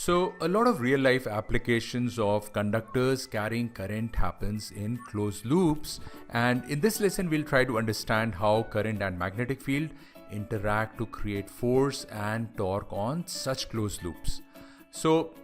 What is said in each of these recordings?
So, a lot of real life applications of conductors carrying current happens in closed loops, and in this lesson we'll try to understand how current and magnetic field interact to create force and torque on such closed loops. So,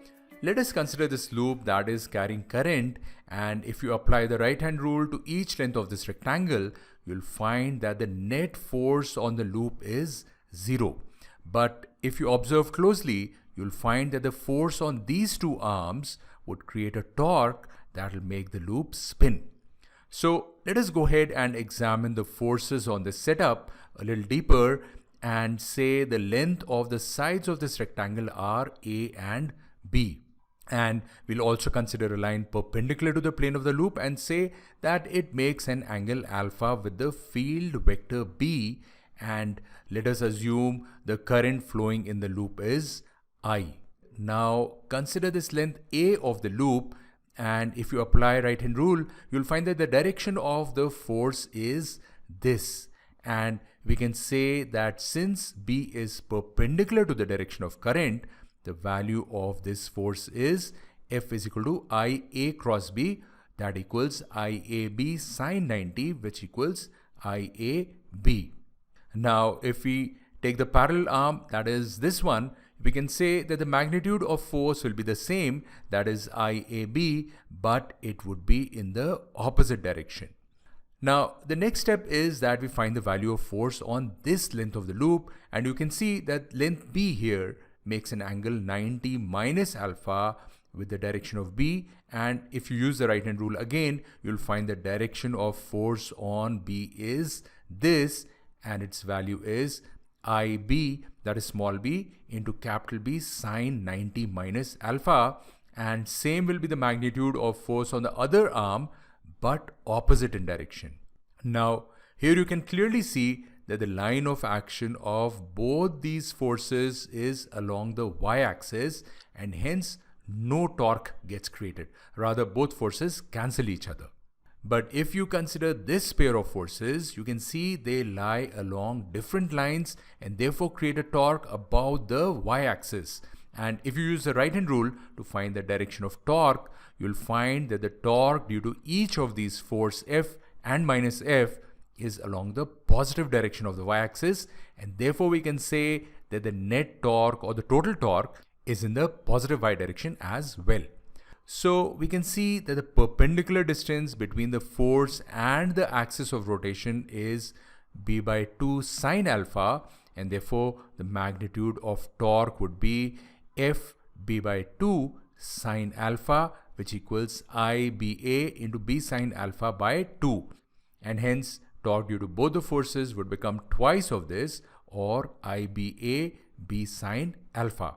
let us consider this loop that is carrying current, and if you apply the right hand rule to each length of this rectangle, you'll find that the net force on the loop is 0. But if you observe closely, you'll find that the force on these two arms would create a torque that will make the loop spin. So let us go ahead and examine the forces on this setup a little deeper and say the length of the sides of this rectangle are A and B. And we'll also consider a line perpendicular to the plane of the loop and say that it makes an angle alpha with the field vector B, and let us assume the current flowing in the loop is I. Now consider this length A of the loop, and if you apply right hand rule, you'll find that the direction of the force is this, and we can say that since B is perpendicular to the direction of current, the value of this force is F is equal to IA cross B, that equals IAB sine 90, which equals IAB. Now if we take the parallel arm, that is this one, we can say that the magnitude of force will be the same, that is IAB, but it would be in the opposite direction. Now the next step is that we find the value of force on this length of the loop, and you can see that length B here makes an angle 90 minus alpha with the direction of B, and if you use the right hand rule again, you'll find the direction of force on B is this, and its value is IB, that is small b, into capital B sine 90 minus alpha, and same will be the magnitude of force on the other arm but opposite in direction. Now here you can clearly see that the line of action of both these forces is along the y-axis, and hence no torque gets created. Rather, both forces cancel each other. But if you consider this pair of forces, you can see they lie along different lines and therefore create a torque about the y-axis. And if you use the right hand rule to find the direction of torque, you'll find that the torque due to each of these force F and minus F is along the positive direction of the y-axis, and therefore we can say that the net torque or the total torque is in the positive y direction as well. So we can see that the perpendicular distance between the force and the axis of rotation is B by 2 sine alpha, and therefore the magnitude of torque would be F B by 2 sine alpha, which equals IBA into B sine alpha by 2, and hence torque due to both the forces would become twice of this, or IBA B sine alpha.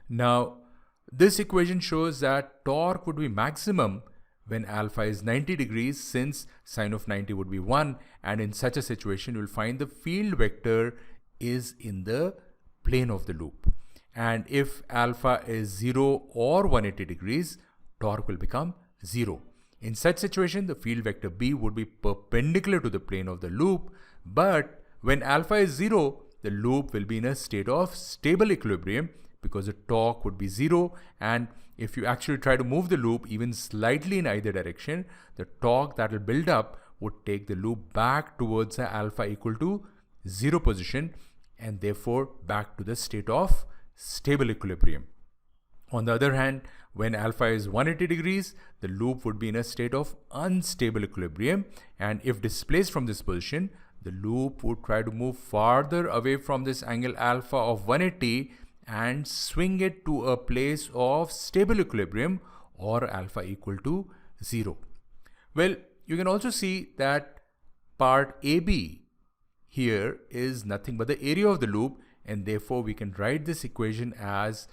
Now this equation shows that torque would be maximum when alpha is 90 degrees, since sine of 90 would be 1, and in such a situation you will find the field vector is in the plane of the loop. And if alpha is 0 or 180 degrees, torque will become 0. In such situation, the field vector B would be perpendicular to the plane of the loop, but when alpha is 0, the loop will be in a state of stable equilibrium because the torque would be 0, and if you actually try to move the loop even slightly in either direction, the torque that will build up would take the loop back towards the alpha equal to 0 position, and therefore back to the state of stable equilibrium. On the other hand, when alpha is 180 degrees, the loop would be in a state of unstable equilibrium, and if displaced from this position, the loop would try to move farther away from this angle alpha of 180 and swing it to a place of stable equilibrium or alpha equal to 0. Well, you can also see that part AB here is nothing but the area of the loop, and therefore we can write this equation as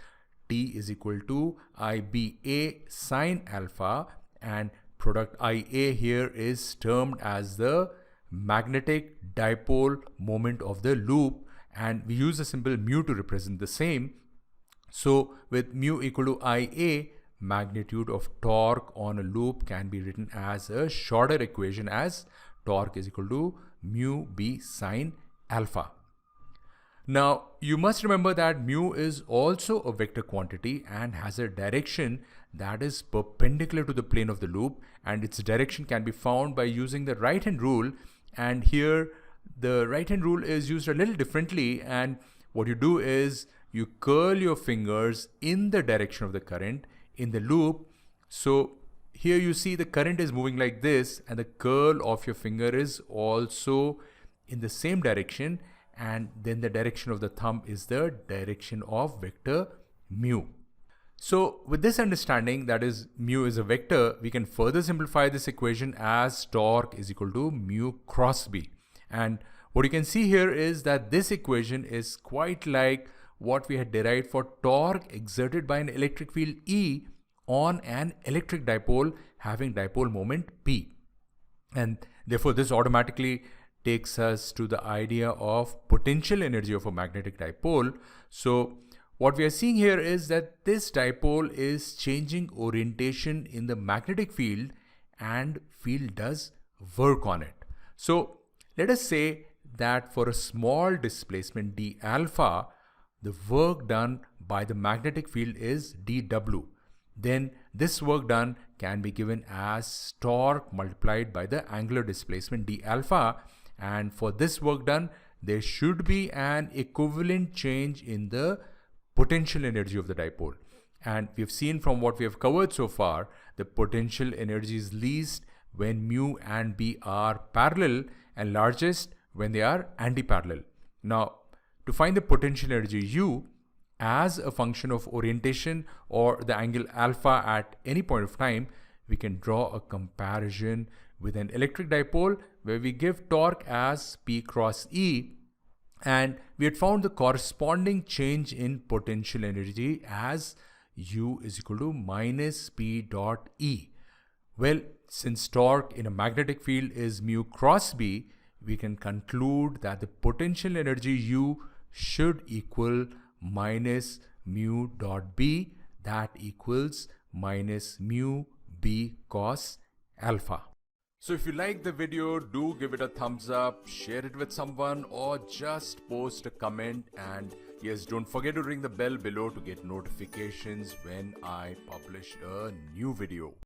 T is equal to IBA sine alpha, and product IA here is termed as the magnetic dipole moment of the loop, and we use the symbol mu to represent the same. So with mu equal to IA, magnitude of torque on a loop can be written as a shorter equation as torque is equal to mu B sine alpha. Now, you must remember that mu is also a vector quantity and has a direction that is perpendicular to the plane of the loop, and its direction can be found by using the right-hand rule. And here the right-hand rule is used a little differently, and what you do is you curl your fingers in the direction of the current in the loop. So here you see the current is moving like this, and the curl of your finger is also in the same direction, and then the direction of the thumb is the direction of vector mu. So with this understanding, that is mu is a vector, we can further simplify this equation as torque is equal to mu cross B. And what you can see here is that this equation is quite like what we had derived for torque exerted by an electric field E on an electric dipole having dipole moment P. And therefore this automatically takes us to the idea of potential energy of a magnetic dipole. So what we are seeing here is that this dipole is changing orientation in the magnetic field, and field does work on it. So let us say that for a small displacement d alpha, the work done by the magnetic field is dw. Then this work done can be given as torque multiplied by the angular displacement d alpha, and for this work done there should be an equivalent change in the potential energy of the dipole. And we've seen from what we have covered so far, the potential energy is least when mu and B are parallel and largest when they are anti-parallel. Now, to find the potential energy U as a function of orientation or the angle alpha at any point of time, we can draw a comparison with an electric dipole where we give torque as P cross E, and we had found the corresponding change in potential energy as U is equal to minus P dot E. Well, since torque in a magnetic field is mu cross B, we can conclude that the potential energy U should equal minus mu dot B, that equals minus mu B cos alpha. So if you like the video, do give it a thumbs up, share it with someone, or just post a comment. And yes, don't forget to ring the bell below to get notifications when I publish a new video.